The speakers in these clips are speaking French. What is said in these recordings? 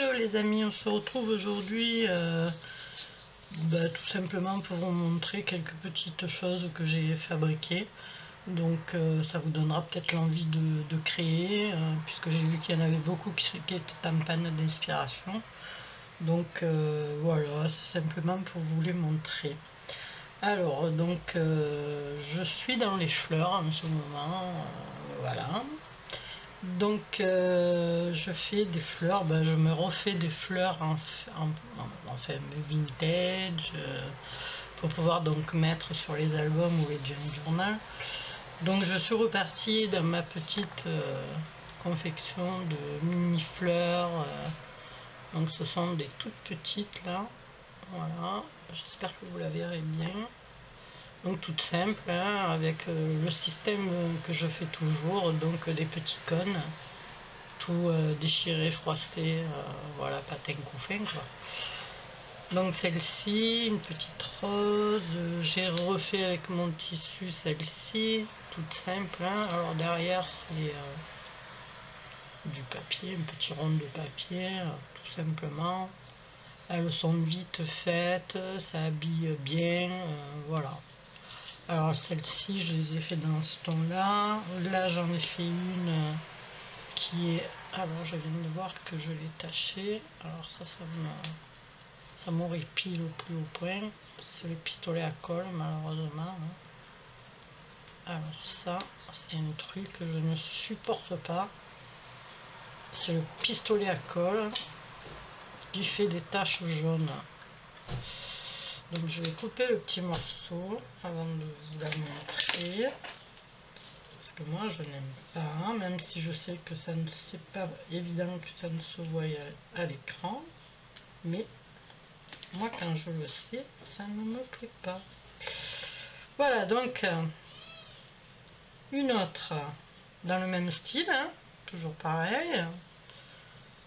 Hello les amis, on se retrouve aujourd'hui tout simplement pour vous montrer quelques petites choses que j'ai fabriquées. Donc ça vous donnera peut-être l'envie de créer, puisque j'ai vu qu'il y en avait beaucoup qui étaient en panne d'inspiration. Donc voilà, c'est simplement pour vous les montrer. Alors donc je suis dans les fleurs en ce moment, voilà. Donc je fais des fleurs, je me refais des fleurs enfin vintage, pour pouvoir donc mettre sur les albums ou les junk journal. Donc je suis repartie dans ma petite confection de mini fleurs. Donc ce sont des toutes petites là, voilà, j'espère que vous la verrez bien. Donc toute simple, hein, avec le système que je fais toujours, donc des petits cônes, tout déchiré, froissé, voilà, patin couffin quoi. Donc celle-ci, une petite rose, j'ai refait avec mon tissu celle-ci, toute simple, hein. Alors derrière c'est du papier, un petit rond de papier, tout simplement. Elles sont vite faites, ça habille bien, voilà. Alors celle-ci, je les ai fait dans ce ton-là. Là, j'en ai fait une qui est... Alors, je viens de voir que je l'ai tachée. Alors ça m'horripile au plus haut point. C'est le pistolet à colle, malheureusement. Alors ça, c'est un truc que je ne supporte pas. C'est le pistolet à colle qui fait des taches jaunes. Donc je vais couper le petit morceau avant de vous la montrer, parce que moi je n'aime pas, même si je sais que ça ne c'est pas évident que ça ne se voie à l'écran, mais moi quand je le sais, ça ne me plaît pas. Voilà, donc une autre dans le même style, hein, toujours pareil,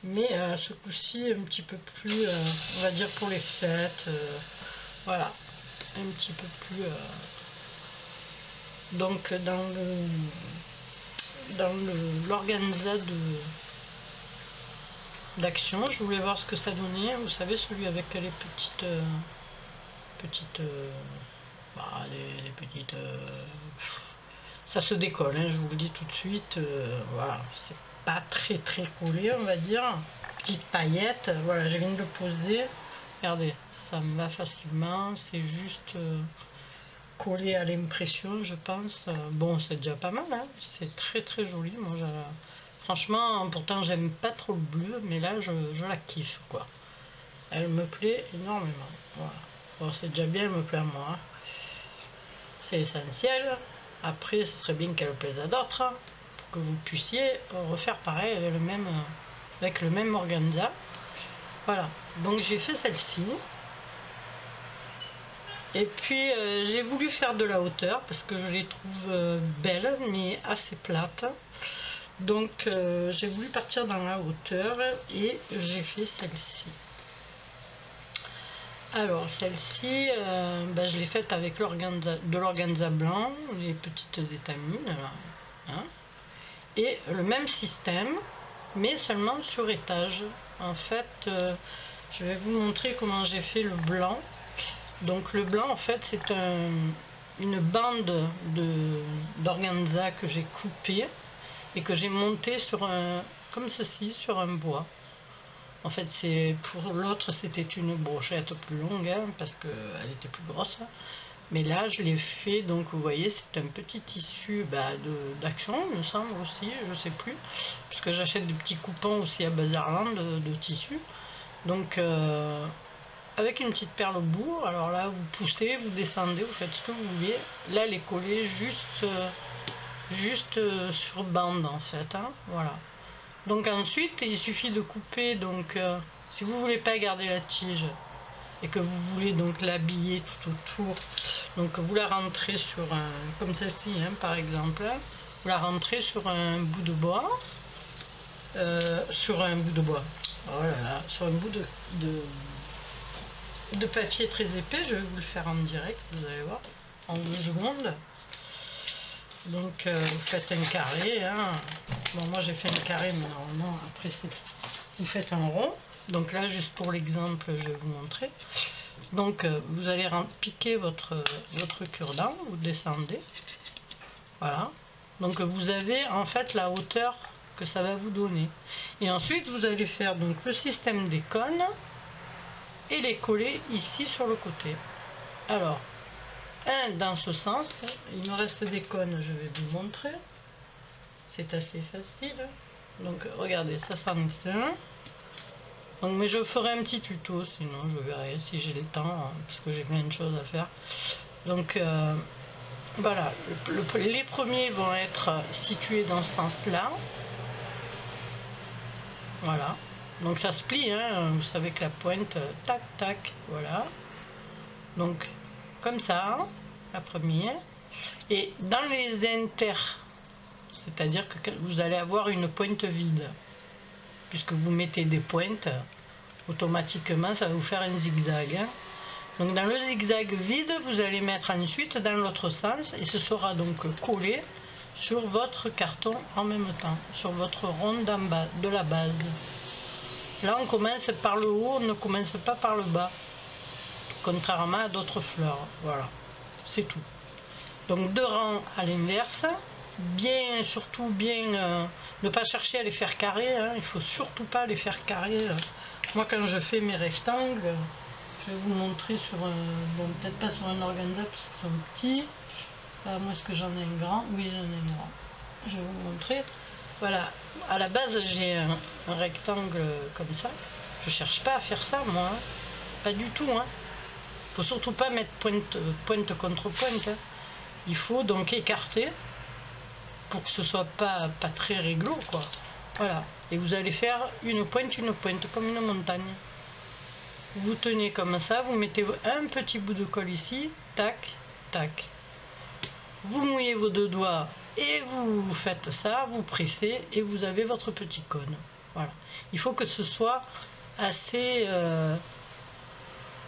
mais ce coup-ci un petit peu plus, on va dire pour les fêtes. Voilà, un petit peu plus donc dans l'organza d'action. Je voulais voir ce que ça donnait, vous savez, celui avec les petites les petites ça se décolle, hein, je vous le dis tout de suite. Voilà, c'est pas très collé, on va dire, petite paillette. Voilà, je viens de le poser. Regardez, ça me va facilement, c'est juste collé à l'impression, je pense. Bon, c'est déjà pas mal, hein. C'est très joli. Moi, franchement, pourtant, j'aime pas trop le bleu, mais là, je la kiffe, quoi. Elle me plaît énormément. Voilà. Bon, c'est déjà bien, elle me plaît à moi, hein. C'est essentiel. Après, ce serait bien qu'elle plaise à d'autres, hein, pour que vous puissiez refaire pareil avec le même organza. Voilà, donc j'ai fait celle-ci. Et puis j'ai voulu faire de la hauteur parce que je les trouve belles mais assez plates. Donc j'ai voulu partir dans la hauteur et j'ai fait celle-ci. Alors celle-ci, je l'ai faite avec de l'organza blanc, les petites étamines, hein, et le même système, mais seulement sur étage. En fait, je vais vous montrer comment j'ai fait le blanc. Donc le blanc, en fait, c'est une bande d'organza que j'ai coupée et que j'ai montée sur comme ceci, sur un bois. En fait, pour l'autre, c'était une brochette plus longue, hein, parce qu'elle était plus grosse. Mais là, je l'ai fait, donc vous voyez, c'est un petit tissu d'action, il me semble aussi, je sais plus, puisque j'achète des petits coupons aussi à Bazarland de tissu. Donc avec une petite perle au bout. Alors là, vous poussez, vous descendez, vous faites ce que vous voulez. Là, elle est collée juste sur bande, en fait, hein, voilà. Donc ensuite, il suffit de couper. Donc si vous voulez pas garder la tige et que vous voulez donc l'habiller tout autour, donc vous la rentrez sur un, comme celle-ci, hein, par exemple, vous la rentrez sur un bout de bois, sur un bout de bois, oh là là, sur un bout de papier très épais. Je vais vous le faire en direct, vous allez voir, en 2 secondes. Donc vous faites un carré, hein. Bon, moi j'ai fait un carré, mais normalement après vous faites un rond. Donc là, juste pour l'exemple, je vais vous montrer. Donc vous allez piquer votre cure-dent, vous descendez. Voilà. Donc vous avez en fait la hauteur que ça va vous donner. Et ensuite, vous allez faire donc le système des cônes et les coller ici sur le côté. Alors, un dans ce sens, il me reste des cônes, je vais vous montrer. C'est assez facile. Donc regardez, ça c'en est un. Donc, mais je ferai un petit tuto, sinon je verrai si j'ai le temps, hein, parce que j'ai plein de choses à faire. Donc voilà, les premiers vont être situés dans ce sens-là. Voilà. Donc ça se plie, hein, vous savez que la pointe, tac, tac, voilà. Donc comme ça, la première. Et dans les inters, c'est-à-dire que vous allez avoir une pointe vide. Puisque vous mettez des pointes, automatiquement ça va vous faire un zigzag. Hein. Donc dans le zigzag vide, vous allez mettre ensuite dans l'autre sens et ce sera donc collé sur votre carton en même temps, sur votre ronde d'en bas, de la base. Là on commence par le haut, on ne commence pas par le bas, contrairement à d'autres fleurs. Voilà, c'est tout. Donc deux rangs à l'inverse. Bien, surtout bien, ne pas chercher à les faire carrés, hein. Il faut surtout pas les faire carrés. Moi quand je fais mes rectangles, je vais vous montrer sur un, bon peut-être pas sur un organza parce qu'ils sont petits. Moi est-ce que j'en ai un grand? Oui j'en ai un grand. Je vais vous montrer. Voilà, à la base j'ai un rectangle comme ça. Je cherche pas à faire ça moi, hein. Pas du tout. Hein. Faut surtout pas mettre pointe contre pointe. Hein. Il faut donc écarter. Pour que ce soit pas très réglo quoi. Voilà, et vous allez faire une pointe comme une montagne. Vous tenez comme ça, vous mettez un petit bout de colle ici, tac tac, vous mouillez vos deux doigts et vous faites ça, vous pressez et vous avez votre petit cône. Voilà, il faut que ce soit assez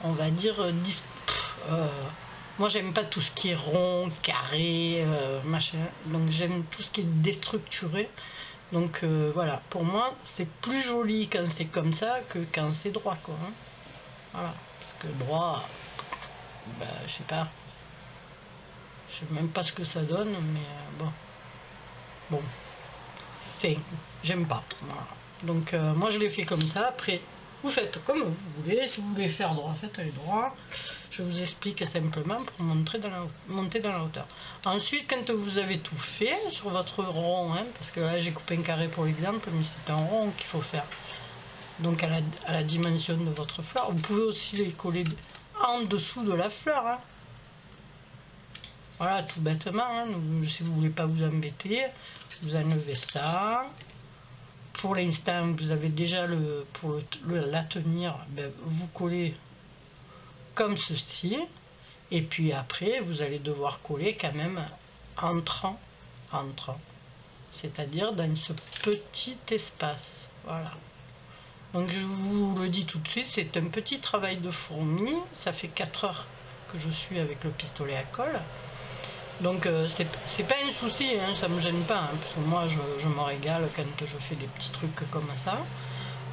on va dire moi j'aime pas tout ce qui est rond, carré, machin, donc j'aime tout ce qui est déstructuré. Donc voilà, pour moi c'est plus joli quand c'est comme ça que quand c'est droit quoi. Hein. Voilà, parce que droit, bah, je sais pas. Je sais même pas ce que ça donne, mais bon. Enfin, j'aime pas. Voilà. Donc moi je l'ai fait comme ça, après. Vous faites comme vous voulez, si vous voulez faire droit, faites-le droit. Je vous explique simplement pour monter dans la hauteur. Ensuite, quand vous avez tout fait sur votre rond, hein, parce que là j'ai coupé un carré pour l'exemple, mais c'est un rond qu'il faut faire. Donc à la dimension de votre fleur. Vous pouvez aussi les coller en dessous de la fleur. Hein. Voilà, tout bêtement. Hein. Si vous ne voulez pas vous embêter, vous enlevez ça. Pour l'instant, vous avez déjà pour la tenir, ben, vous collez comme ceci. Et puis après, vous allez devoir coller quand même entrant. C'est-à-dire dans ce petit espace. Voilà. Donc je vous le dis tout de suite, c'est un petit travail de fourmi. Ça fait 4 heures que je suis avec le pistolet à colle. Donc c'est pas un souci, hein, ça me gêne pas, hein, parce que moi je me régale quand je fais des petits trucs comme ça.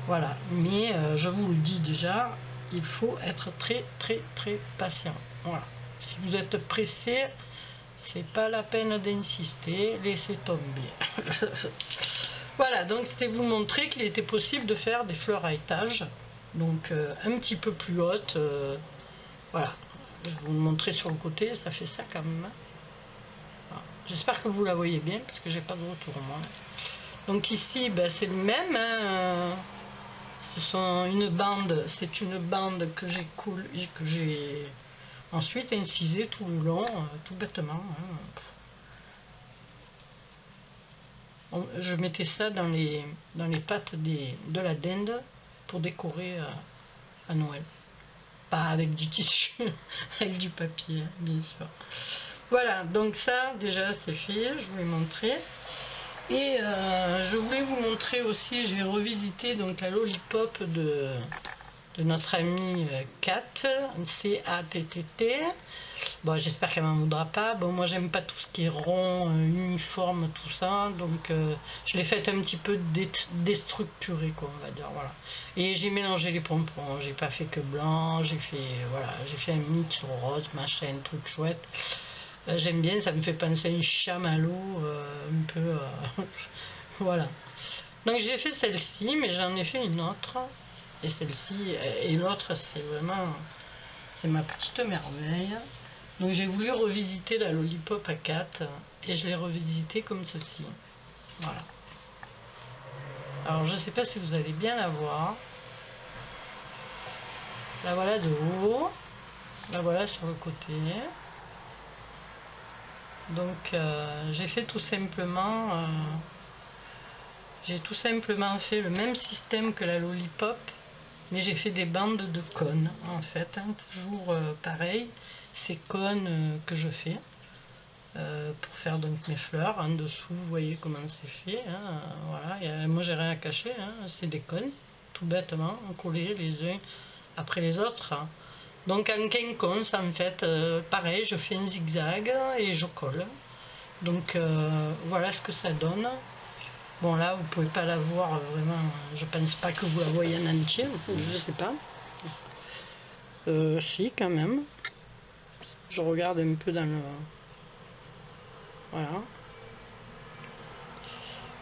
Voilà, mais je vous le dis déjà, il faut être très patient. Voilà. Si vous êtes pressé, c'est pas la peine d'insister, laissez tomber. Voilà, donc c'était vous montrer qu'il était possible de faire des fleurs à étage, donc un petit peu plus hautes. Voilà, je vais vous le montrer sur le côté, ça fait ça quand même. J'espère que vous la voyez bien parce que j'ai pas de retour moi. Donc ici ben, c'est le même. Hein. C'est une bande que j'ai ensuite incisée tout le long, tout bêtement. Hein. Je mettais ça dans les pattes de la dinde pour décorer à Noël. Pas avec du tissu, avec du papier, bien sûr. Voilà, donc ça déjà c'est fait, je vous l'ai montré. Et je voulais vous montrer aussi, j'ai revisité donc la Lollipop de de notre amie Cat, C-A-T-T-T. Bon, j'espère qu'elle m'en voudra pas. Bon, moi j'aime pas tout ce qui est rond, uniforme, tout ça, donc je l'ai fait un petit peu déstructuré, quoi, on va dire, voilà. Et j'ai mélangé les pompons, j'ai pas fait que blanc, j'ai fait, voilà, j'ai fait un mix rose, machin, truc chouette. J'aime bien, ça me fait penser à un chamallow, un peu, voilà. Donc j'ai fait celle-ci, mais j'en ai fait une autre. Et celle-ci, et l'autre, c'est vraiment, c'est ma petite merveille. Donc j'ai voulu revisiter la Lollipop à 4 et je l'ai revisité comme ceci. Voilà. Alors je ne sais pas si vous allez bien la voir. La voilà de haut. La voilà sur le côté. Donc j'ai fait tout simplement... j'ai tout simplement fait le même système que la Lollipop, mais j'ai fait des bandes de cônes en fait, hein, toujours pareil, ces cônes que je fais pour faire donc mes fleurs. En dessous, vous voyez comment c'est fait, hein, voilà, moi j'ai rien à cacher, hein, c'est des cônes, tout bêtement, collés les uns après les autres. Hein. Donc en quinconce, en fait, pareil, je fais un zigzag et je colle. Donc voilà ce que ça donne. Bon là vous pouvez pas la voir vraiment, je pense pas que vous la voyez en entier, je sais pas. Si quand même. Je regarde un peu dans le... Voilà.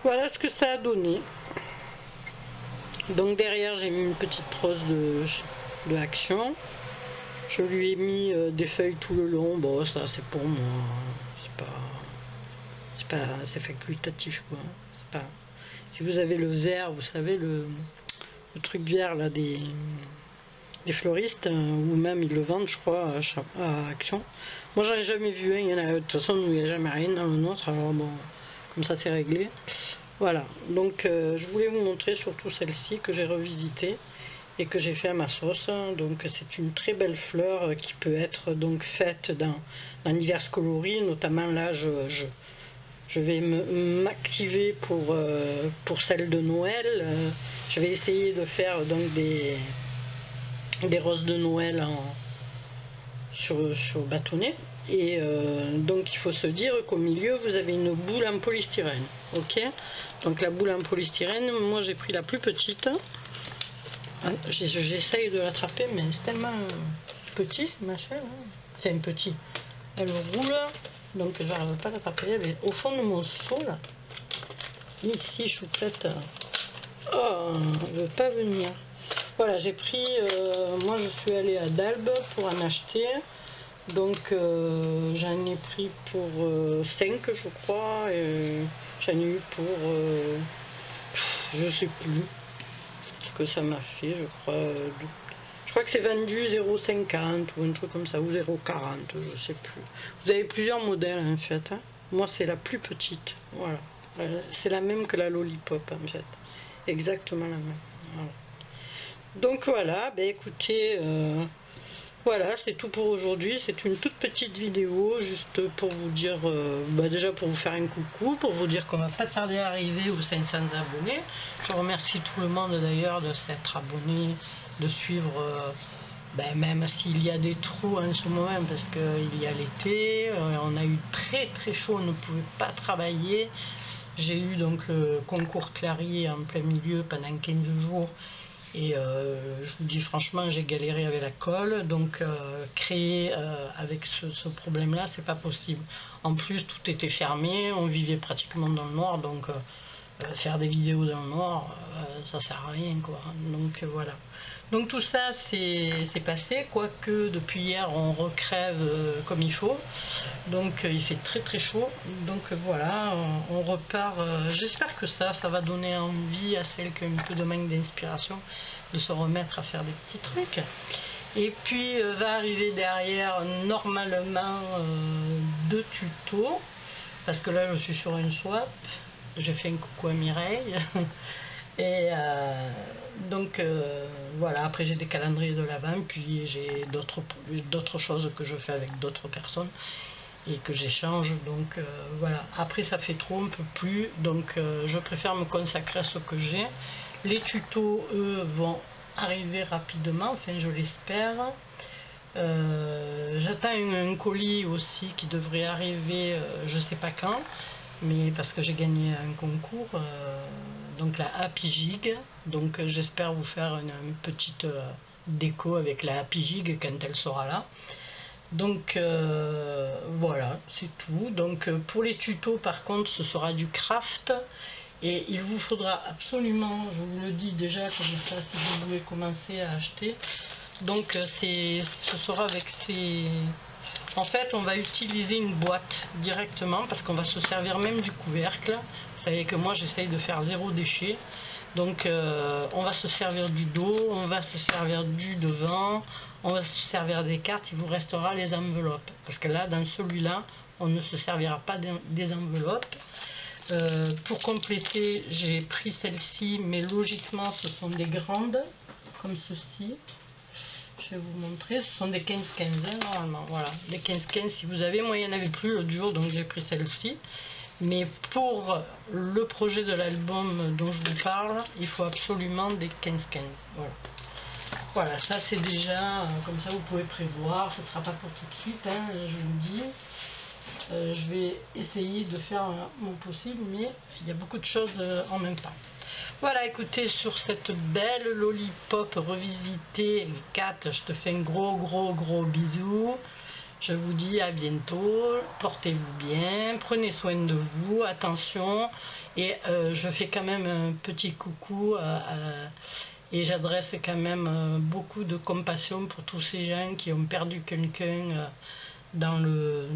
Voilà ce que ça a donné. Donc derrière j'ai mis une petite rose de Action. Je lui ai mis des feuilles tout le long. Bon ça c'est pour moi. C'est facultatif quoi. C'est pas... Si vous avez le vert, vous savez le truc vert là des fleuristes, ou même ils le vendent je crois à Action. Moi j'en ai jamais vu un, il y en a, de toute façon il n'y a jamais rien dans le nôtre, alors bon, comme ça c'est réglé. Voilà, donc je voulais vous montrer surtout celle-ci que j'ai revisitée et que j'ai fait à ma sauce. Donc c'est une très belle fleur qui peut être donc faite dans divers coloris, notamment là je vais m'activer pour celle de Noël. Je vais essayer de faire donc des roses de Noël sur bâtonnet. Et donc il faut se dire qu'au milieu vous avez une boule en polystyrène. Ok, donc la boule en polystyrène, moi j'ai pris la plus petite. J'essaye de l'attraper, mais c'est tellement petit ce machin. Enfin petit. Elle roule. Donc j'arrive pas à l'attraper, elle est au fond de mon seau là. Ici choucrette. Oh, elle veut pas venir. Voilà, j'ai pris, moi je suis allée à Dalbe pour en acheter. Donc j'en ai pris pour 5 je crois. Et j'en ai eu pour je sais plus ce que ça m'a fait, je crois. Je crois que c'est vendu 0,50 ou un truc comme ça, ou 0,40, je sais plus. Vous avez plusieurs modèles en fait. Hein. Moi c'est la plus petite, voilà. C'est la même que la Lollipop en fait. Exactement la même. Voilà. Donc voilà, ben écoutez, voilà, c'est tout pour aujourd'hui. C'est une toute petite vidéo, juste pour vous dire, déjà pour vous faire un coucou, pour vous dire qu'on va pas tarder à arriver aux 500 abonnés. Je remercie tout le monde d'ailleurs de s'être abonné, de suivre, même s'il y a des trous en ce moment, parce qu'il y a l'été, on a eu très très chaud, on ne pouvait pas travailler. J'ai eu donc le concours Clarier en plein milieu pendant 15 jours. Et je vous dis franchement, j'ai galéré avec la colle, donc créer avec ce problème-là, c'est pas possible. En plus, tout était fermé, on vivait pratiquement dans le noir, donc faire des vidéos dans le noir, ça sert à rien, quoi. Donc voilà. Donc tout ça, c'est passé, quoique depuis hier, on recrève comme il faut. Donc il fait très très chaud. Donc voilà, on repart. J'espère que ça va donner envie à celles qui ont un peu de manque d'inspiration de se remettre à faire des petits trucs. Et puis va arriver derrière normalement 2 tutos, parce que là je suis sur une swap. J'ai fait un coucou à Mireille. Et donc voilà, après j'ai des calendriers de l'Avent, puis j'ai d'autres choses que je fais avec d'autres personnes et que j'échange, donc voilà. Après ça fait trop, on peut plus, donc je préfère me consacrer à ce que j'ai. Les tutos, eux, vont arriver rapidement, enfin je l'espère. J'attends un colis aussi qui devrait arriver, je sais pas quand, mais parce que j'ai gagné un concours, donc la Happy Gig, donc j'espère vous faire une petite déco avec la Happy Gig quand elle sera là. Donc voilà, c'est tout. Donc pour les tutos par contre ce sera du craft et il vous faudra absolument, je vous le dis déjà comme ça si vous voulez commencer à acheter. Donc ce sera avec ces... En fait on va utiliser une boîte directement parce qu'on va se servir même du couvercle. Vous savez que moi j'essaye de faire zéro déchet. Donc on va se servir du dos, on va se servir du devant, on va se servir des cartes, il vous restera les enveloppes. Parce que là dans celui-là on ne se servira pas des enveloppes. Pour compléter j'ai pris celle-ci mais logiquement ce sont des grandes comme ceci. Je vais vous montrer, ce sont des 15-15 hein, normalement, voilà, des 15-15 si vous avez, moi il n'y en avait plus l'autre jour donc j'ai pris celle-ci. Mais pour le projet de l'album dont je vous parle, il faut absolument des 15-15, voilà. Voilà, ça c'est déjà, comme ça vous pouvez prévoir, ce ne sera pas pour tout de suite, hein, je vous le dis. Je vais essayer de faire mon possible, mais il y a beaucoup de choses en même temps. Voilà, écoutez, sur cette belle lollipop revisitée, Kat, je te fais un gros bisou. Je vous dis à bientôt, portez-vous bien, prenez soin de vous, attention. Et je fais quand même un petit coucou et j'adresse quand même beaucoup de compassion pour tous ces gens qui ont perdu quelqu'un dans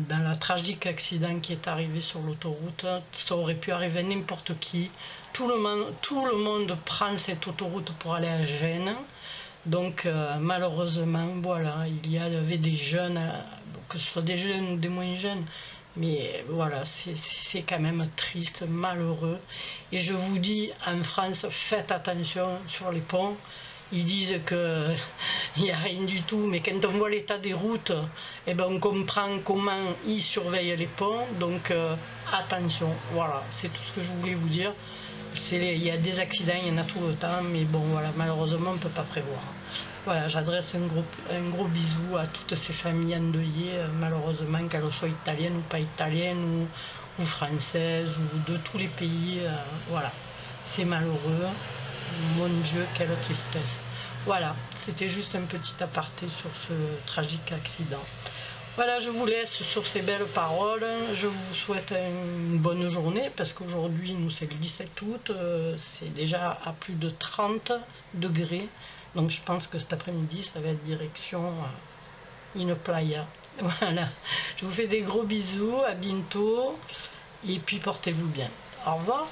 la tragique accident qui est arrivé sur l'autoroute. Ça aurait pu arriver à n'importe qui. Tout le monde prend cette autoroute pour aller à Gênes. Donc malheureusement, voilà, il y avait des jeunes, que ce soit des jeunes ou des moins jeunes, mais voilà, c'est quand même triste, malheureux. Et je vous dis, en France, faites attention sur les ponts. Ils disent qu'il n'y a rien du tout, mais quand on voit l'état des routes, eh ben on comprend comment ils surveillent les ponts. Donc attention, voilà, c'est tout ce que je voulais vous dire. Il y a des accidents, il y en a tout le temps, mais bon voilà, malheureusement on ne peut pas prévoir. Voilà, j'adresse un gros bisou à toutes ces familles endeuillées, malheureusement qu'elles soient italiennes ou pas italiennes, ou françaises, ou de tous les pays, voilà, c'est malheureux. Mon Dieu, quelle tristesse. Voilà, c'était juste un petit aparté sur ce tragique accident. Voilà, je vous laisse sur ces belles paroles. Je vous souhaite une bonne journée parce qu'aujourd'hui, nous, c'est le 17 août. C'est déjà à plus de 30 degrés. Donc, je pense que cet après-midi, ça va être direction une playa. Voilà, je vous fais des gros bisous. À bientôt. Et puis, portez-vous bien. Au revoir.